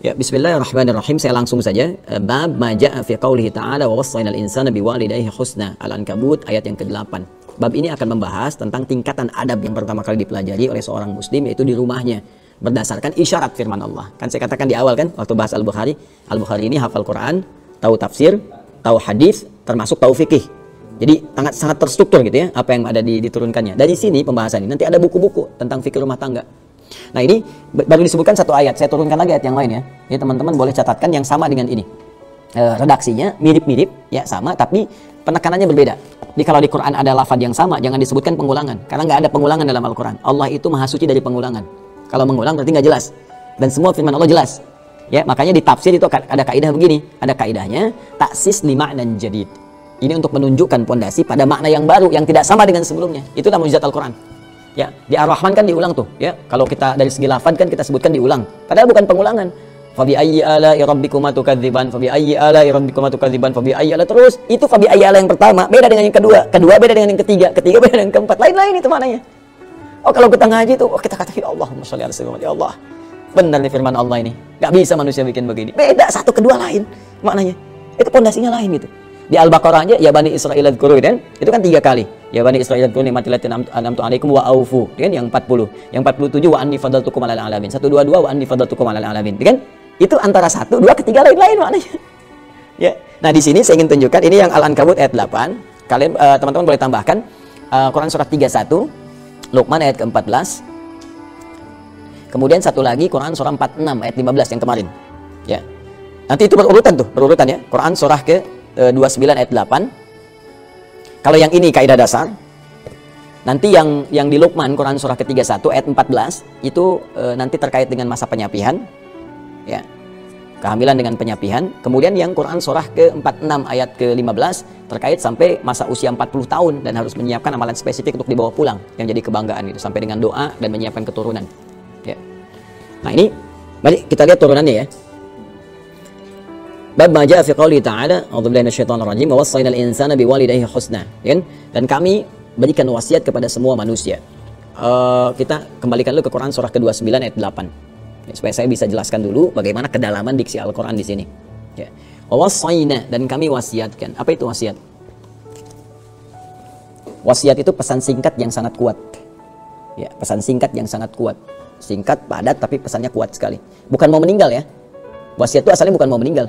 Ya, bismillahirrahmanirrahim. Saya langsung saja. Bab ma jaa fi qoulihi ta'ala wa wassaynal insana biwalidayhi husna. Al-Ankabut ayat yang ke-8. Bab ini akan membahas tentang tingkatan adab yang pertama kali dipelajari oleh seorang muslim, yaitu di rumahnya, berdasarkan isyarat firman Allah. Kan saya katakan di awal kan waktu bahas Al-Bukhari. Al-Bukhari ini hafal Quran, tahu tafsir, tahu hadis, termasuk tahu fikih. Jadi sangat terstruktur gitu ya apa yang ada diturunkannya. Dari sini pembahasan ini nanti ada buku-buku tentang fikih rumah tangga. Nah, ini baru disebutkan satu ayat, saya turunkan lagi ayat yang lain ya. Jadi teman-teman boleh catatkan yang sama dengan ini. Redaksinya mirip-mirip ya, sama, tapi penekanannya berbeda. Jadi kalau di Quran ada lafaz yang sama, jangan disebutkan pengulangan, karena nggak ada pengulangan dalam Al-Quran. Allah itu maha suci dari pengulangan. Kalau mengulang berarti nggak jelas. Dan semua firman Allah jelas. Ya, makanya di tafsir itu ada kaidah begini, ada kaidahnya taksis li ma'nan jadid. Ini untuk menunjukkan pondasi pada makna yang baru yang tidak sama dengan sebelumnya. Itulah mukjizat Al-Quran. Ya, di Ar-Rahman kan diulang tuh, ya. Kalau kita dari segi lafaz kan kita sebutkan diulang. Padahal bukan pengulangan. Fa bi ayyi ala'i rabbikuma tukadziban, fa bi ayyi ala'i rabbikuma tukadziban, fa bi ayyi ala terus. Itu fa bi ayyi ala yang pertama beda dengan yang kedua, kedua beda dengan yang ketiga, ketiga beda dengan yang keempat. Lain-lain itu maknanya. Oh, kalau kita ngaji tuh, oh, kita kata ya Allahumma sholli ala sayyidina ya Allah. Benar nih firman Allah ini. Enggak bisa manusia bikin begini. Beda satu kedua lain maknanya. Itu pondasinya lain gitu. Di Al-Baqarah aja ya Bani Israil dzkuru kan? Itu kan 3 kali. Ya Bani Israil dzkuru nikmati allati an'amtu 'alaikum wa aufu. Kan yang 40. Yang 47 wa anni fadaltukum 'alal 'alamin. 122 wa anni fadaltukum 'alal 'alamin. Kan? Itu antara 1, 2, ketiga lain-lain maknanya. Ya. Nah, di sini saya ingin tunjukkan ini yang Al-Ankabut ayat 8. Kalian teman-teman boleh tambahkan Quran surat 31, Luqman ayat ke-14. Kemudian satu lagi Quran surah 46 ayat 15 yang kemarin. Ya. Nanti itu berurutan tuh, berurutan ya. Quran surah ke 29 ayat 8. Kalau yang ini kaidah dasar. Nanti yang di Luqman Quran surah ke-31 ayat 14 itu nanti terkait dengan masa penyapihan. Ya. Kehamilan dengan penyapihan. Kemudian yang Quran surah ke-46 ayat ke-15 terkait sampai masa usia 40 tahun dan harus menyiapkan amalan spesifik untuk dibawa pulang yang jadi kebanggaan gitu, sampai dengan doa dan menyiapkan keturunan. Ya. Nah, ini mari kita lihat turunannya ya. Bab ma jaa fi qouli ta'ala, a'udzubillahi minasyaitonir rajim, wa wassaynal insana biwalidayhi husna. Dan kami berikan wasiat kepada semua manusia. Kita kembalikan dulu ke Quran surah ke-29 ayat 8. Ya, supaya saya bisa jelaskan dulu bagaimana kedalaman diksi Al-Quran di sini. Ya. Wa wassayna, dan kami wasiatkan. Apa itu wasiat? Wasiat itu pesan singkat yang sangat kuat. Ya, pesan singkat yang sangat kuat. Singkat, padat, tapi pesannya kuat sekali. Bukan mau meninggal ya. Wasiat itu asalnya bukan mau meninggal.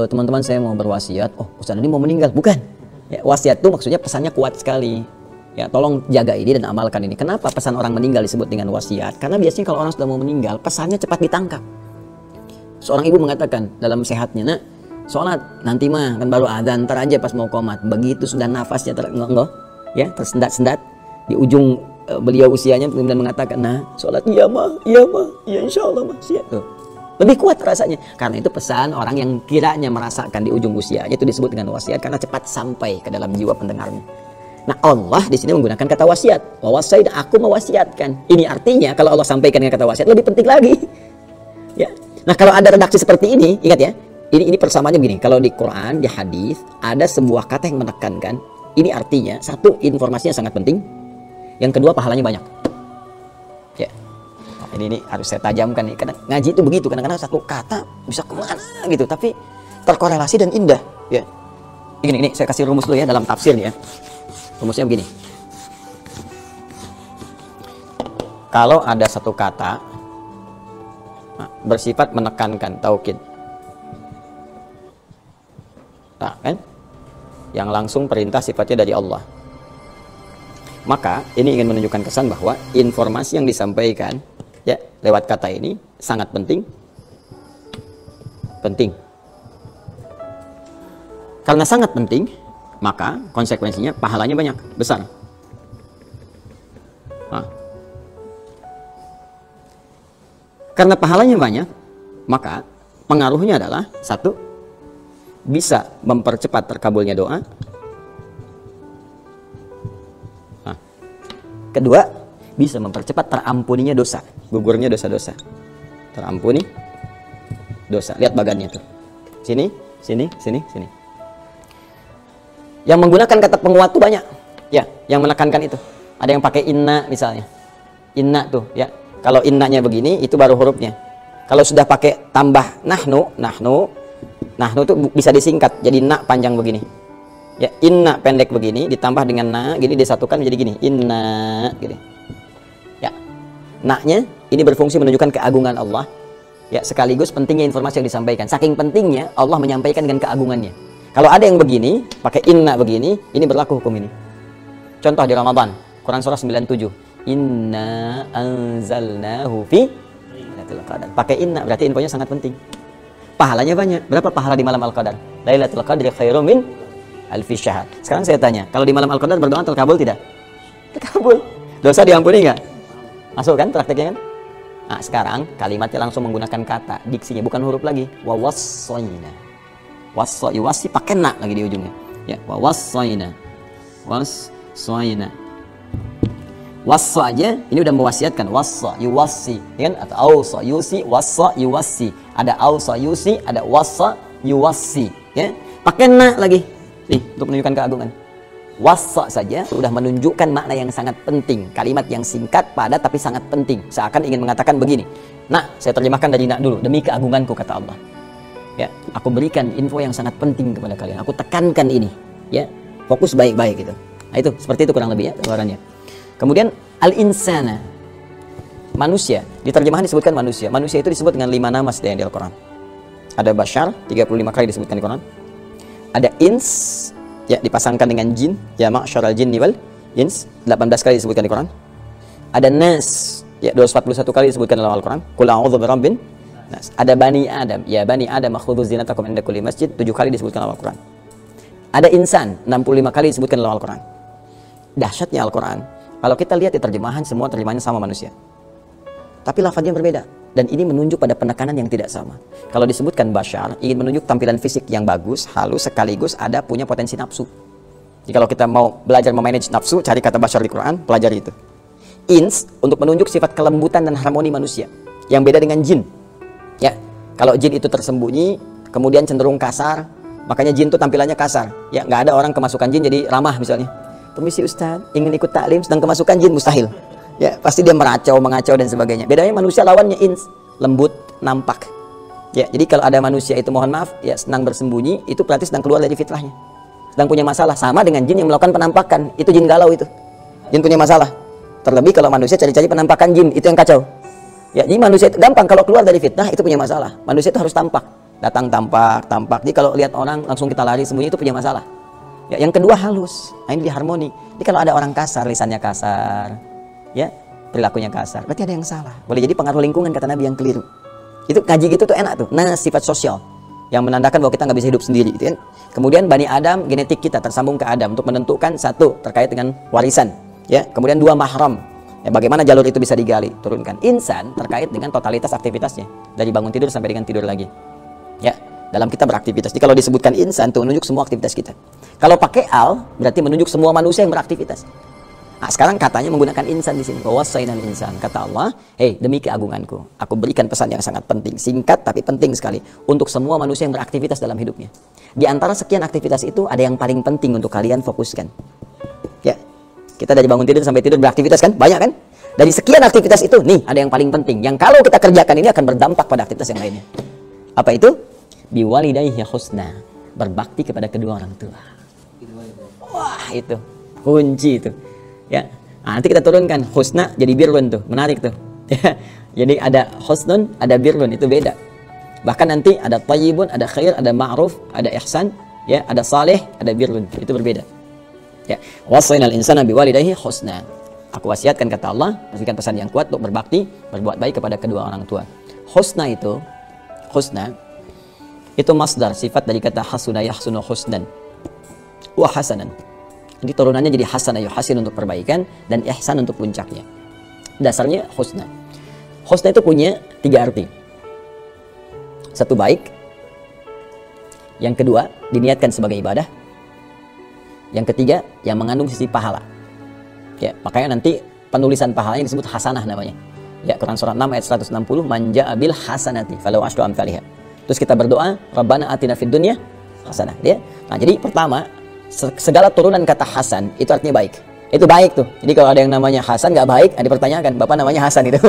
Teman-teman saya mau berwasiat, oh Ustaz ini mau meninggal, bukan ya, wasiat itu maksudnya pesannya kuat sekali ya, tolong jaga ini dan amalkan ini. Kenapa pesan orang meninggal disebut dengan wasiat? Karena biasanya kalau orang sudah mau meninggal pesannya cepat ditangkap. Seorang ibu mengatakan dalam sehatnya, nak sholat nanti mah kan baru adzan, ntar aja pas mau qomat. Begitu sudah nafasnya ya tersendat-sendat di ujung beliau usianya, kemudian mengatakan, nah sholat iya mah iya insya Allah mah siap tuh. Lebih kuat rasanya. Karena itu pesan orang yang kiranya merasakan di ujung usianya itu disebut dengan wasiat, karena cepat sampai ke dalam jiwa pendengarnya. Nah, Allah di sini menggunakan kata wasiat. Wa wasaid, aku mewasiatkan. Ini artinya kalau Allah sampaikan dengan kata wasiat lebih penting lagi. Ya. Nah, kalau ada redaksi seperti ini, ingat ya. Ini persamaannya begini. Kalau di Quran, di hadis ada sebuah kata yang menekankan. Ini artinya satu, informasinya sangat penting. Yang kedua, pahalanya banyak. Ya. Ini harus saya tajamkan nih, karena ngaji itu begitu, kadang-kadang satu kata bisa kemana gitu, tapi terkorelasi dan indah ya. Ini saya kasih rumus dulu ya dalam tafsir ya. Rumusnya begini. Kalau ada satu kata bersifat menekankan taukid, nah, kan? Yang langsung perintah sifatnya dari Allah, maka ini ingin menunjukkan kesan bahwa informasi yang disampaikan ya lewat kata ini sangat penting. Karena sangat penting, maka konsekuensinya pahalanya banyak, besar. Nah, karena pahalanya banyak, maka pengaruhnya adalah satu, bisa mempercepat terkabulnya doa. Nah, kedua, bisa mempercepat terampuninya dosa, gugurnya dosa-dosa, terampuni dosa. Lihat bagannya tuh, sini. Yang menggunakan kata penguat tuh banyak, ya, yang menekankan itu. Ada yang pakai inna misalnya, inna tuh, ya. Kalau innanya begini, itu baru hurufnya. Kalau sudah pakai tambah nahnu itu bisa disingkat jadi na panjang begini. Ya, inna pendek begini ditambah dengan na gini disatukan menjadi gini, inna gitu. Ya. Na-nya ini berfungsi menunjukkan keagungan Allah. Ya, sekaligus pentingnya informasi yang disampaikan. Saking pentingnya Allah menyampaikan dengan keagungannya. Kalau ada yang begini, pakai inna begini, ini berlaku hukum ini. Contoh di Ramadan, Quran surah 97. Inna anzalnahu fi Lailatul Qadar. Pakai inna berarti infonya sangat penting. Pahalanya banyak. Berapa pahala di malam Al-Qadar? Lailatul Qadri khairum min alfi syahr. Sekarang saya tanya, kalau di malam Al-Qadar berdoa terkabul tidak? Terkabul. Dosa diampuni enggak? Masuk kan prakteknya kan? Nah, sekarang kalimatnya langsung menggunakan kata, diksinya bukan huruf lagi. Wa wassayna. Wasi pakai na lagi di ujungnya. Ya, wa wassayna. Wassayna. Wassa aja ini udah mewasiatkan, wassa yuwassi, ya kan? Atau ausa yusi, wassa yuwassi. Ada ausa yusi, ada wassa yuwassi, ya. Pakai na lagi. Nih, untuk menunjukkan keagungan. Wassa saja sudah menunjukkan makna yang sangat penting. Kalimat yang singkat, padat tapi sangat penting. Seakan ingin mengatakan begini. Nah, saya terjemahkan dari nak dulu. Demi keagunganku kata Allah. Ya, aku berikan info yang sangat penting kepada kalian. Aku tekankan ini, ya. Fokus baik-baik gitu. Nah, itu seperti itu kurang lebih ya gambarannya. Kemudian al-insana, manusia, di terjemahan disebutkan manusia. Manusia itu disebut dengan 5 nama di Al-Quran. Ada bashar, 35 kali disebutkan di Quran. Ada ins, ya dipasangkan dengan jin, ya ma'syaral jinni wal ins, 18 kali disebutkan di Quran. Ada nas, ya 241 kali disebutkan dalam Al-Quran. Qul a'udzu birabbin nas. Ada bani Adam, ya bani Adam khudzu zinatakum inda kulli masjid, 7 kali disebutkan dalam Al-Quran. Ada insan, 65 kali disebutkan dalam Al-Quran. Dahsyatnya Al-Quran. Kalau kita lihat di terjemahan, semua terjemahannya sama manusia. Tapi lafaznya berbeda. Dan ini menunjuk pada penekanan yang tidak sama. Kalau disebutkan bashar, ingin menunjuk tampilan fisik yang bagus, halus, sekaligus ada punya potensi nafsu. Jadi kalau kita mau belajar memanage nafsu, cari kata bashar di Quran, pelajari itu. Ins, untuk menunjuk sifat kelembutan dan harmoni manusia. Yang beda dengan jin. Ya, kalau jin itu tersembunyi, kemudian cenderung kasar, makanya jin itu tampilannya kasar. Ya, nggak ada orang kemasukan jin jadi ramah misalnya. Permisi Ustaz, ingin ikut taklim sedang kemasukan jin, mustahil. Ya, pasti dia mengacau dan sebagainya. Bedanya manusia lawannya ins, lembut, nampak. Ya, jadi kalau ada manusia itu mohon maaf, ya senang bersembunyi, itu berarti sedang keluar dari fitrahnya. Sedang punya masalah, sama dengan jin yang melakukan penampakan, itu jin galau itu. Jin punya masalah. Terlebih kalau manusia cari-cari penampakan jin, itu yang kacau. Ya, jadi manusia itu gampang kalau keluar dari fitnah itu punya masalah. Manusia itu harus tampak. Datang tampak. Jadi kalau lihat orang langsung kita lari sembunyi itu punya masalah. Ya, yang kedua halus, nah, ini harmoni. Jadi kalau ada orang kasar, lisannya kasar, ya perilakunya kasar, berarti ada yang salah. Boleh jadi pengaruh lingkungan kata Nabi yang keliru. Itu ngaji gitu tuh enak tuh. Nah, sifat sosial yang menandakan bahwa kita nggak bisa hidup sendiri, gitu kan? Kemudian Bani Adam, genetik kita tersambung ke Adam untuk menentukan satu terkait dengan warisan, ya. Kemudian 2 mahram. Ya, bagaimana jalur itu bisa digali, turunkan. Insan terkait dengan totalitas aktivitasnya dari bangun tidur sampai dengan tidur lagi. Ya, dalam kita beraktivitas. Jadi kalau disebutkan insan tuh menunjuk semua aktivitas kita. Kalau pakai al berarti menunjuk semua manusia yang beraktivitas. Nah, sekarang katanya menggunakan insan di sini. Wawasainal insan, kata Allah, "Hei, demi keagunganku, aku berikan pesan yang sangat penting, singkat tapi penting sekali untuk semua manusia yang beraktivitas dalam hidupnya. Di antara sekian aktivitas itu ada yang paling penting untuk kalian fokuskan." Ya. Kita dari bangun tidur sampai tidur beraktivitas kan? Banyak kan? Dari sekian aktivitas itu, nih ada yang paling penting yang kalau kita kerjakan ini akan berdampak pada aktivitas yang lainnya. Apa itu? Biwalidayhi husna, berbakti kepada kedua orang tua. Wah, itu kunci itu. Ya. Nah, nanti kita turunkan husna jadi birrun tuh. Menarik tuh. Ya. Jadi ada husnun, ada birrun, itu beda. Bahkan nanti ada thayyibun, ada khair, ada ma'ruf, ada ihsan, ya, ada saleh, ada birrun. Itu berbeda. Ya. Wasainal insana biwalidayhi husna. Aku wasiatkan kata Allah, berikan pesan yang kuat untuk berbakti, berbuat baik kepada kedua orang tua. Husna itu masdar, sifat dari kata hasuna yahsunu husnan wa hasanan. Jadi turunannya jadi hasana yuhasin untuk perbaikan dan ihsan untuk puncaknya. Dasarnya husna. Husna itu punya 3 arti. Satu, baik. Yang kedua, diniatkan sebagai ibadah. Yang ketiga, yang mengandung sisi pahala. Ya, makanya nanti penulisan pahalanya disebut hasanah namanya. Ya, Quran surah 6 ayat 160, man ja'a bil hasanati falahu asyru amsalihha. Terus kita berdoa, Rabbana atina fid dunya hasanah, ya. Nah, jadi pertama, segala turunan kata hasan itu artinya baik. Itu baik tuh. Jadi kalau ada yang namanya Hasan nggak baik, dipertanyakan, Bapak namanya Hasan gitu.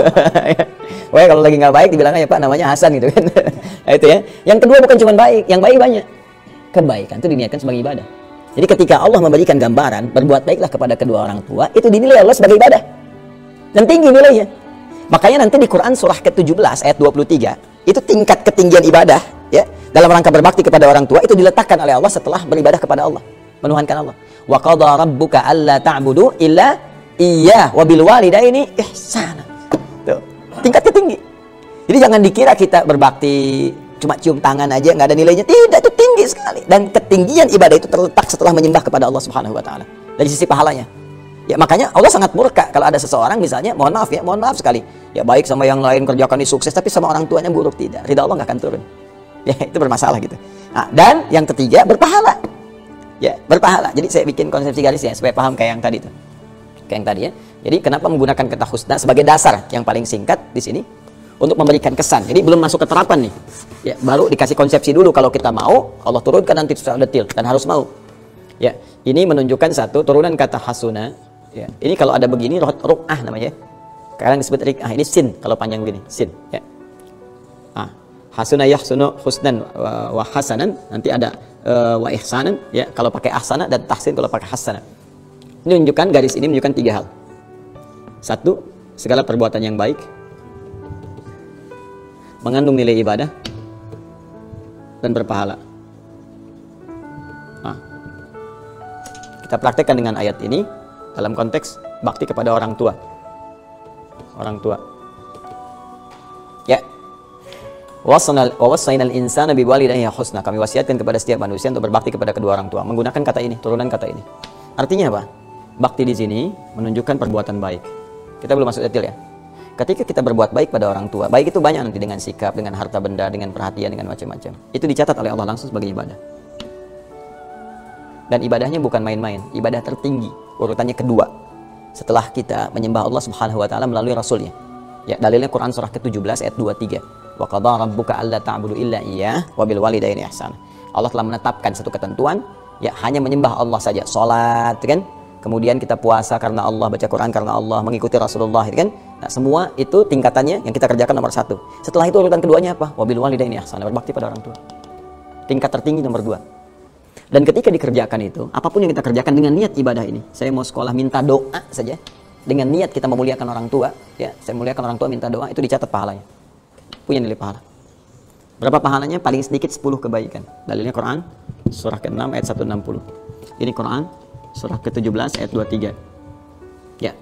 Wah, kalau lagi nggak baik dibilang aja Pak namanya Hasan gitu kan. Nah, itu ya. Yang kedua bukan cuma baik, yang baik banyak. Kebaikan itu diniatkan sebagai ibadah. Jadi ketika Allah memberikan gambaran berbuat baiklah kepada kedua orang tua, itu dinilai Allah sebagai ibadah. Dan tinggi nilainya. Makanya nanti di Quran surah ke-17 ayat 23, itu tingkat ketinggian ibadah ya, dalam rangka berbakti kepada orang tua itu diletakkan oleh Allah setelah beribadah kepada Allah, menuhankan Allah. Wa qadha rabbuka alla ta'budu illa iyyah wa bil walidaini ihsana. Tuh, tingkat tertinggi. Jadi jangan dikira kita berbakti cuma cium tangan aja nggak ada nilainya. Tidak, itu tinggi sekali. Dan ketinggian ibadah itu terletak setelah menyembah kepada Allah Subhanahu wa taala. Dari sisi pahalanya. Ya makanya Allah sangat murka kalau ada seseorang misalnya, mohon maaf sekali. Ya baik sama yang lain, kerjakan ini sukses, tapi sama orang tuanya buruk, tidak. Ridha Allah nggak akan turun. Ya itu bermasalah gitu. Nah, dan yang ketiga berpahala. Ya berpahala. Jadi saya bikin konsepsi garis ya supaya paham kayak yang tadi tuh. Kayak yang tadi ya. Jadi kenapa menggunakan kata husna sebagai dasar yang paling singkat di sini untuk memberikan kesan. Jadi belum masuk ke terapan nih. Ya baru dikasih konsepsi dulu kalau kita mau, Allah turunkan nanti secara detail dan harus mau. Ya, ini menunjukkan satu turunan kata hasuna. Ya, ini kalau ada begini ru'ah namanya. Kadang disebut rik'ah, ini sin kalau panjang begini, sin ya. Hasuna yahsunu husnan wa hasanan, nanti ada wa ihsanan ya kalau pakai ahsana, dan tahsin kalau pakai hasana. Ini menunjukkan, garis ini menunjukkan tiga hal. Satu, segala perbuatan yang baik mengandung nilai ibadah dan berpahala. Kita praktekkan dengan ayat ini dalam konteks bakti kepada orang tua. Orang tua. Ya. Wassainal insana biwalidayhi husna. Kami wasiatkan kepada setiap manusia untuk berbakti kepada kedua orang tua. Menggunakan kata ini, turunan kata ini. Artinya apa? Bakti di sini menunjukkan perbuatan baik. Kita belum masuk detail ya. Ketika kita berbuat baik pada orang tua, baik itu banyak nanti dengan sikap, dengan harta benda, dengan perhatian, dengan macam-macam. Itu dicatat oleh Allah langsung sebagai ibadah. Dan ibadahnya bukan main-main, ibadah tertinggi, urutannya kedua setelah kita menyembah Allah Subhanahu wa taala melalui rasulnya. Ya, dalilnya Quran surah ke-17 ayat 23. Wa qadha rabbuka alla ta'budu illa iyyah wa bil walidaini ihsana. Allah telah menetapkan satu ketentuan, ya hanya menyembah Allah saja, salat kan? Kemudian kita puasa karena Allah, baca Quran karena Allah, mengikuti Rasulullah kan? Nah, semua itu tingkatannya yang kita kerjakan nomor satu. Setelah itu urutan keduanya apa? Wa bil walidaini ihsana, berbakti pada orang tua. Tingkat tertinggi nomor 2. Dan ketika dikerjakan itu, apapun yang kita kerjakan dengan niat ibadah ini, saya mau sekolah minta doa saja, dengan niat kita memuliakan orang tua, ya, saya muliakan orang tua minta doa, itu dicatat pahalanya, punya nilai pahala. Berapa pahalanya? Paling sedikit 10 kebaikan. Dalilnya Quran surah ke-6 ayat 160. Ini Quran surah ke-17 ayat 23. Ya,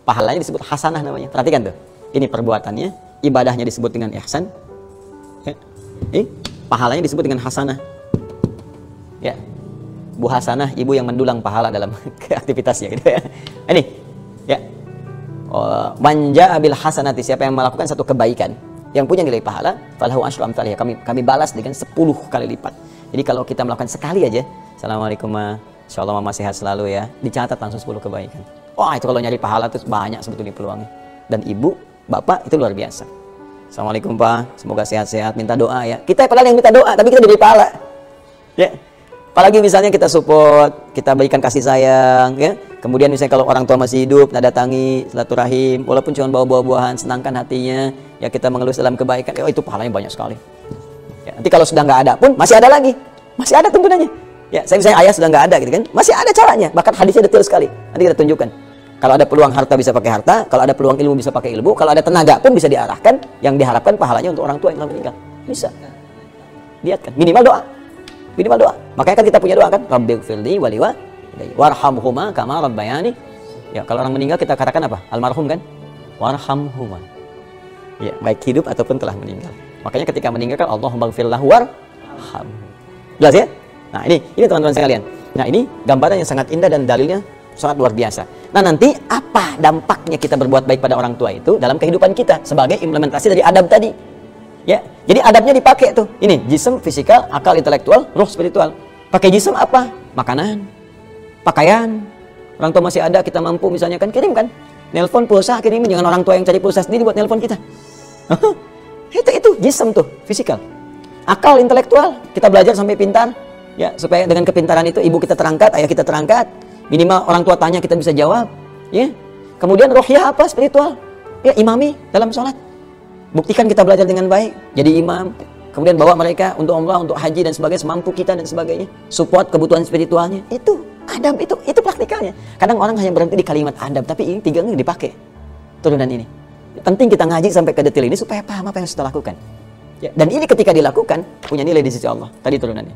pahalanya disebut hasanah namanya. Perhatikan tuh, ini perbuatannya, ibadahnya disebut dengan ihsan, ya. Pahalanya disebut dengan hasanah. Ya, Bu Hasanah, ibu yang mendulang pahala dalam aktivitasnya gitu ya. Ini, ya. Man jaa bil hasanati, siapa yang melakukan satu kebaikan yang punya nilai pahala, falahu asyru amsalih, kami balas dengan 10 kali lipat. Jadi kalau kita melakukan sekali aja, assalamualaikum ma, insyaallah mama sehat selalu ya, dicatat langsung 10 kebaikan. Wah, itu kalau nyari pahala tuh banyak sebetulnya peluangnya. Dan ibu, bapak itu luar biasa. Assalamualaikum Pak, semoga sehat-sehat, minta doa ya. Kita padahal yang minta doa, tapi kita diberi pahala. Ya. Apalagi misalnya kita support, kita berikan kasih sayang, ya. Kemudian misalnya kalau orang tua masih hidup, datangi, silaturahim, walaupun cuma bawa buah-buahan, senangkan hatinya, ya kita mengelus dalam kebaikan, oh itu pahalanya banyak sekali. Ya, nanti kalau sudah nggak ada pun masih ada lagi, masih ada tuntunannya. Ya, saya misalnya ayah sudah nggak ada gitu kan, masih ada caranya, bahkan hadisnya detail sekali. Nanti kita tunjukkan. Kalau ada peluang harta bisa pakai harta, kalau ada peluang ilmu bisa pakai ilmu, kalau ada tenaga pun bisa diarahkan, yang diharapkan pahalanya untuk orang tua yang telah meninggal. Bisa. Lihat kan, minimal doa. Minimal doa. Makanya kan kita punya doa kan, Rabbighfirli wa liwalidayya warhamhuma kama rabbayani. Ya, kalau orang meninggal kita katakan apa? Almarhum kan? Warhamhuma. Ya, baik hidup ataupun telah meninggal. Makanya ketika meninggal kan Allahumma ighfir lahu warhamhu. Jelas ya? Nah, ini teman-teman sekalian. Nah, ini gambaran yang sangat indah dan dalilnya sangat luar biasa. Nah, nanti apa dampaknya kita berbuat baik pada orang tua itu dalam kehidupan kita sebagai implementasi dari adab tadi? Ya, jadi adabnya dipakai tuh. Ini jism, fisikal, akal, intelektual, ruh, spiritual. Pakai jism apa? Makanan, pakaian. Orang tua masih ada, kita mampu misalnya kan kirim kan. Nelpon, pulsa, kirim. Jangan orang tua yang cari pulsa sendiri buat nelpon kita. Itu jism tuh, fisikal. Akal, intelektual, kita belajar sampai pintar. Ya, supaya dengan kepintaran itu ibu kita terangkat, ayah kita terangkat. Minimal orang tua tanya kita bisa jawab, ya. Kemudian rohiyah apa? Spiritual. Ya, imami dalam sholat. Buktikan kita belajar dengan baik, jadi imam. Kemudian bawa mereka untuk umrah, untuk haji dan sebagainya, semampu kita dan sebagainya. Support kebutuhan spiritualnya. Itu adab, itu praktikalnya. Kadang orang hanya berhenti di kalimat adab, tapi ini 3 ini dipakai turunan ini. Penting kita ngaji sampai ke detail ini supaya paham apa yang harus kita lakukan. Ya, dan ini ketika dilakukan punya nilai di sisi Allah. Tadi turunannya.